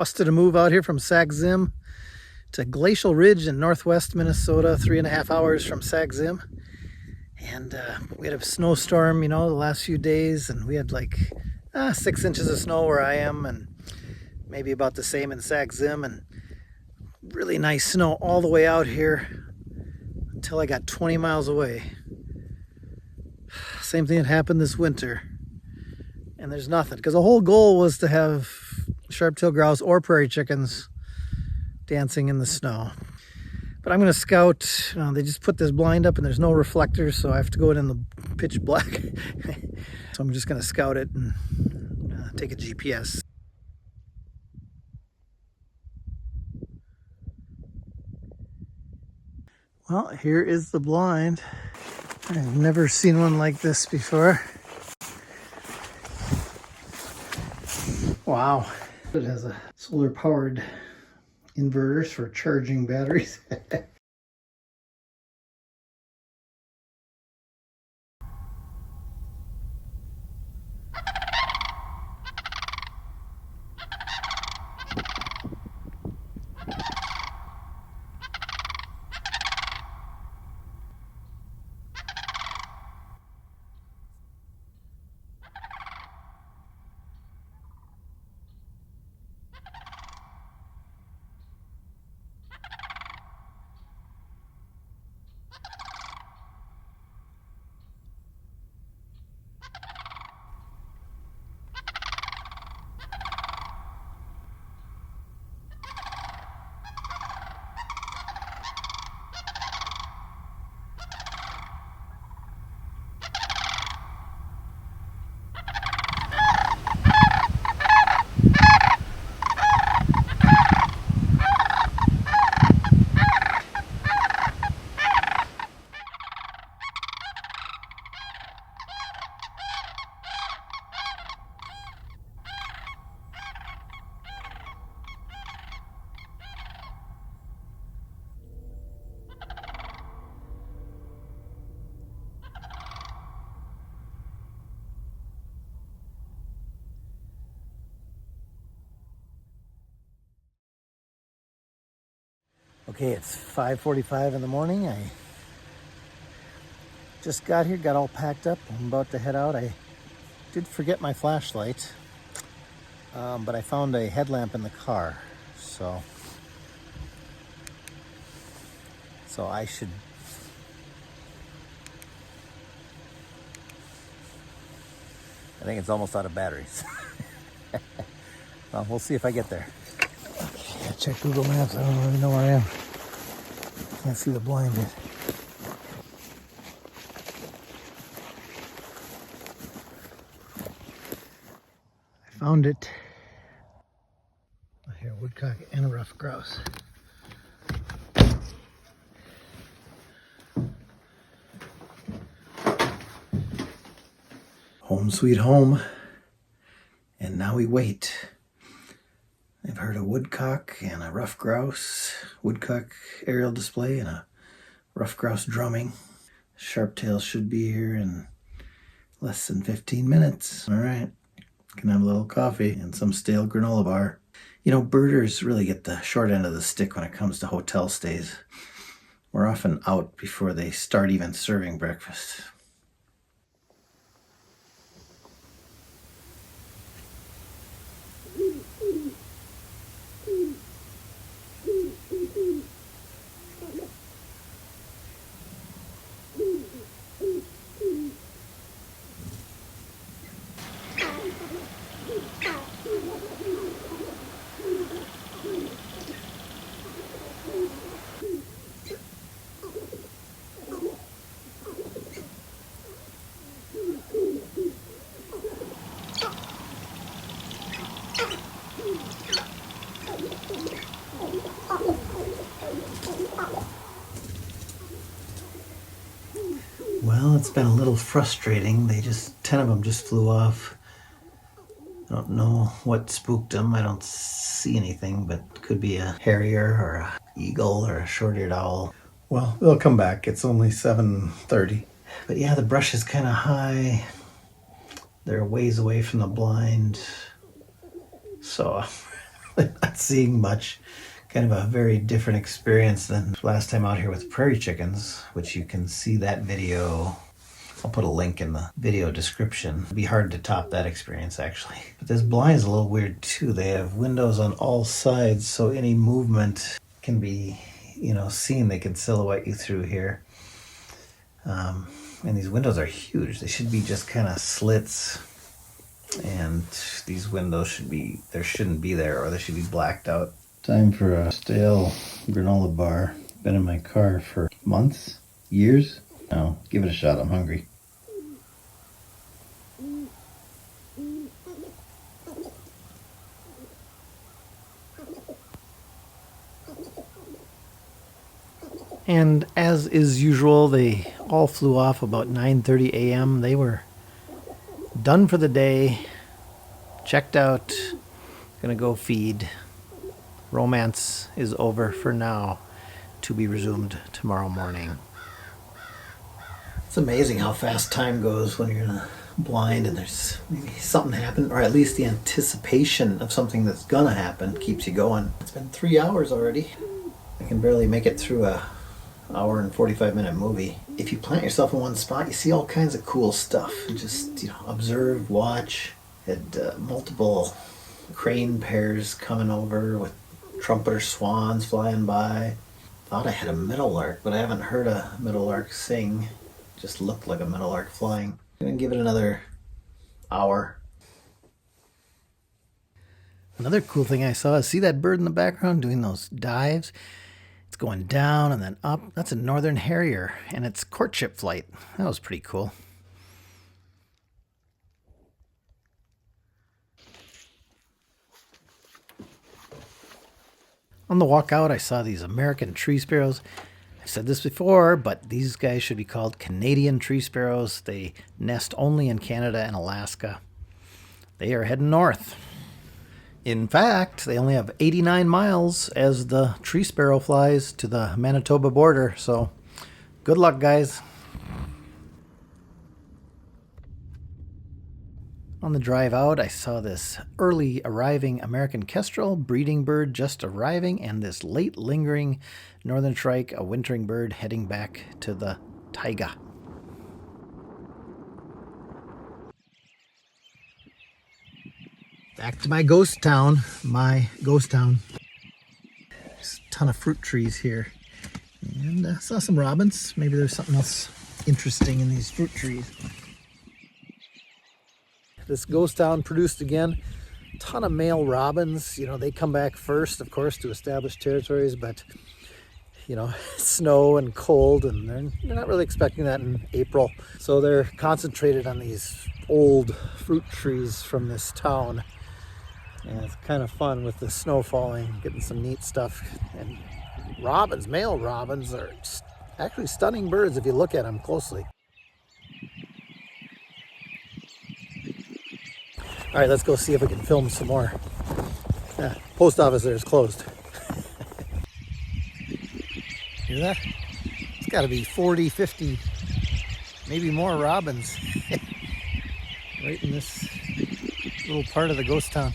Busted a move out here from Sax-Zim to Glacial Ridge in northwest Minnesota, 3.5 hours from Sax-Zim. And we had a snowstorm, you know, the last few days, and we had like 6 inches of snow where I am, and maybe about the same in Sax-Zim, and really nice snow all the way out here until I got 20 miles away. Same thing that happened this winter, and there's nothing, because the whole goal was to have sharp-tailed grouse or prairie chickens dancing in the snow. But I'm going to scout. They just put this blind up and there's no reflectors, so I have to go in the pitch black. So I'm just going to scout it and take a GPS. Well, here is the blind. I've never seen one like this before. Wow. It has a solar powered inverters for charging batteries. Okay, it's 5:45 in the morning. I just got here, got all packed up. I'm about to head out. I did forget my flashlight, but I found a headlamp in the car. So I should... I think it's almost out of batteries. Well, we'll see if I get there. Okay, I checked Google Maps. I don't really know where I am. Can't see the blind yet. I found it. Here, woodcock and a rough grouse. Home sweet home. And now we wait. I've heard a woodcock and a rough grouse, woodcock aerial display and a rough grouse drumming. Sharp-tail should be here in less than 15 minutes. All right, can have a little coffee and some stale granola bar. You know, birders really get the short end of the stick when it comes to hotel stays. We're often out before they start even serving breakfast. Well, it's been a little frustrating. 10 of them just flew off. I don't know what spooked them. I don't see anything, but it could be a harrier or a eagle or a short-eared owl. Well, they'll come back. It's only 7:30. But yeah, the brush is kind of high. They're a ways away from the blind. So I'm really not seeing much. Kind of a very different experience than last time out here with prairie chickens, which you can see that video. I'll put a link in the video description. It'd be hard to top that experience, actually. But this blind's a little weird too. They have windows on all sides, so any movement can be, seen. They can silhouette you through here. And these windows are huge. They should be just kind of slits. And these windows shouldn't be there, or they should be blacked out. Time for a stale granola bar. Been in my car for months, years. Now, give it a shot. I'm hungry. And as is usual, they all flew off about 9:30 a.m. They were done for the day, checked out, gonna go feed. Romance is over for now, to be resumed tomorrow morning. It's amazing how fast time goes when you're in a blind and there's maybe something happened, or at least the anticipation of something that's gonna happen keeps you going. It's been 3 hours already. I can barely make it through a hour and 45-minute movie. If you plant yourself in one spot, you see all kinds of cool stuff. Just, observe, watch. Had multiple crane pairs coming over with trumpeter swans flying by. Thought I had a meadowlark, but I haven't heard a meadowlark sing. Just looked like a meadowlark flying. I'm gonna give it another hour. Another cool thing I saw is, see that bird in the background doing those dives? It's going down and then up. That's a northern harrier, and it's courtship flight. That was pretty cool. On the walk out, I saw these American tree sparrows. I've said this before, but these guys should be called Canadian tree sparrows. They nest only in Canada and Alaska. They are heading north. In fact, they only have 89 miles as the tree sparrow flies to the Manitoba border, so good luck, guys. On the drive out, I saw this early arriving American kestrel, breeding bird just arriving, and this late lingering northern shrike, a wintering bird heading back to the taiga. Back to my ghost town. There's a ton of fruit trees here. And I saw some robins. Maybe there's something else interesting in these fruit trees. This ghost town produced again a ton of male robins. They come back first, of course, to establish territories, but snow and cold, and they're not really expecting that in April. So they're concentrated on these old fruit trees from this town. And it's kind of fun with the snow falling, getting some neat stuff. And robins, male robins, are actually stunning birds if you look at them closely. All right, let's go see if we can film some more. Post office there is closed. Hear that? It's got to be 40, 50, maybe more robins right in this little part of the ghost town.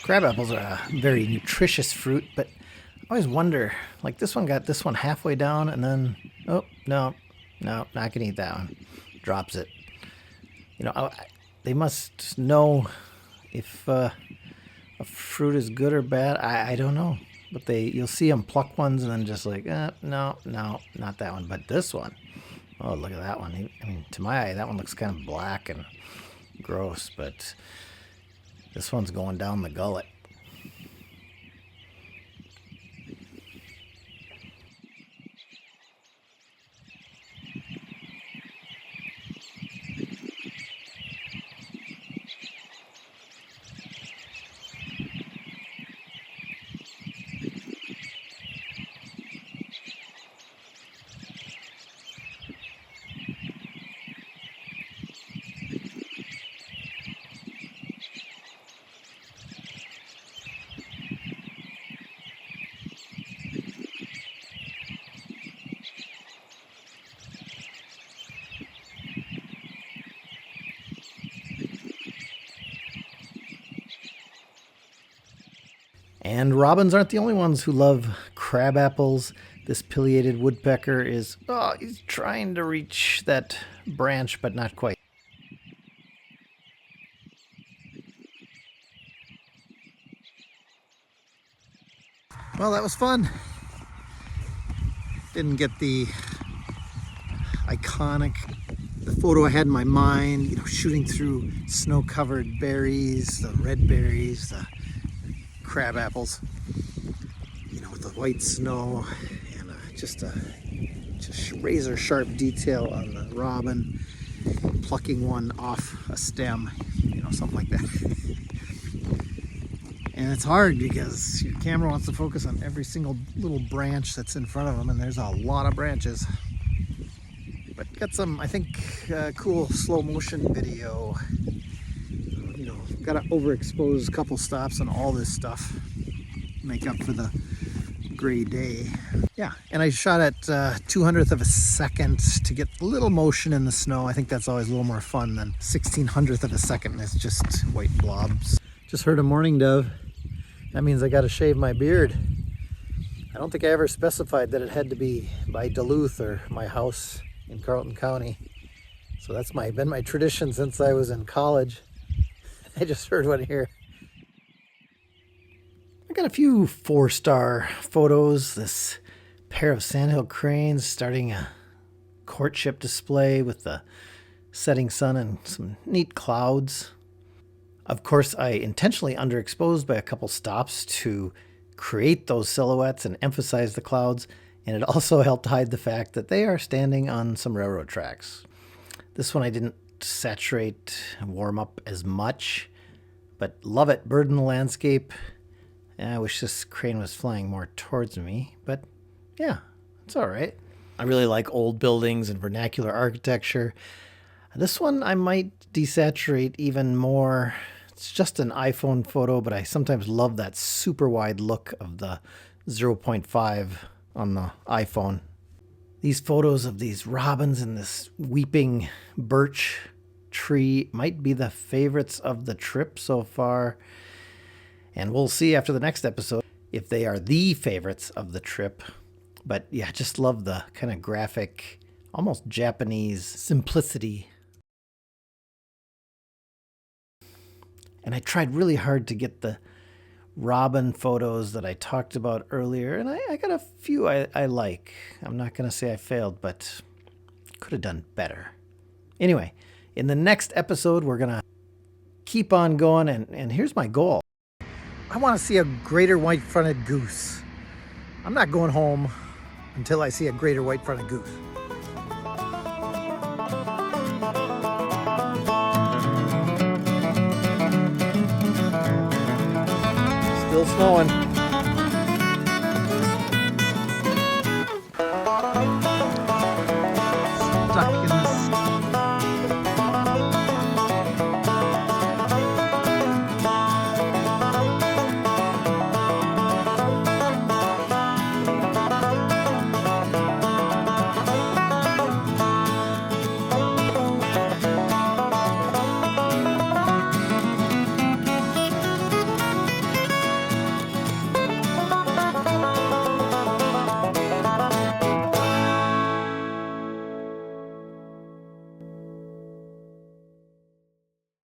Crab apples are a very nutritious fruit, but I always wonder, like this one got this one halfway down and then, oh, no, not gonna eat that one. Drops it. They must know if a fruit is good or bad. I don't know, but you'll see them pluck ones and then just like, no, not that one. But this one, oh, look at that one. I mean, to my eye, that one looks kind of black and gross, but this one's going down the gullet. And robins aren't the only ones who love crab apples. This pileated woodpecker is, he's trying to reach that branch, but not quite. Well, that was fun. Didn't get the iconic, the photo I had in my mind, you know, shooting through snow-covered berries, the red berries, the crab apples, you know, with the white snow, and just razor sharp detail on the robin, plucking one off a stem, you know, something like that. And it's hard because your camera wants to focus on every single little branch that's in front of them, and there's a lot of branches. But got some, I think, cool slow motion video. You know, got to overexpose a couple stops on all this stuff, make up for the gray day. Yeah, and I shot at 200th of a second to get a little motion in the snow. I think that's always a little more fun than 1600th of a second and it's just white blobs. Just heard a mourning dove. That means I got to shave my beard. I don't think I ever specified that it had to be by Duluth or my house in Carleton County. So that's been my tradition since I was in college. I just heard one here. I got a few 4-star photos. This pair of Sandhill Cranes starting a courtship display with the setting sun and some neat clouds. Of course, I intentionally underexposed by a couple stops to create those silhouettes and emphasize the clouds, and it also helped hide the fact that they are standing on some railroad tracks. This one I didn't saturate and warm up as much, but love it. Bird in the landscape. I wish this crane was flying more towards me, but yeah, it's all right. I really like old buildings and vernacular architecture. This one I might desaturate even more. It's just an iPhone photo, but I sometimes love that super wide look of the 0.5 on the iPhone. These photos of these robins and this weeping birch tree might be the favorites of the trip so far. And we'll see after the next episode if they are the favorites of the trip. But yeah, just love the kind of graphic, almost Japanese simplicity. And I tried really hard to get the robin photos that I talked about earlier, and I got a few I like. I'm not going to say I failed, but could have done better. Anyway, in the next episode, we're going to keep on going, and here's my goal. I want to see a greater white-fronted goose. I'm not going home until I see a greater white-fronted goose. Still snowing.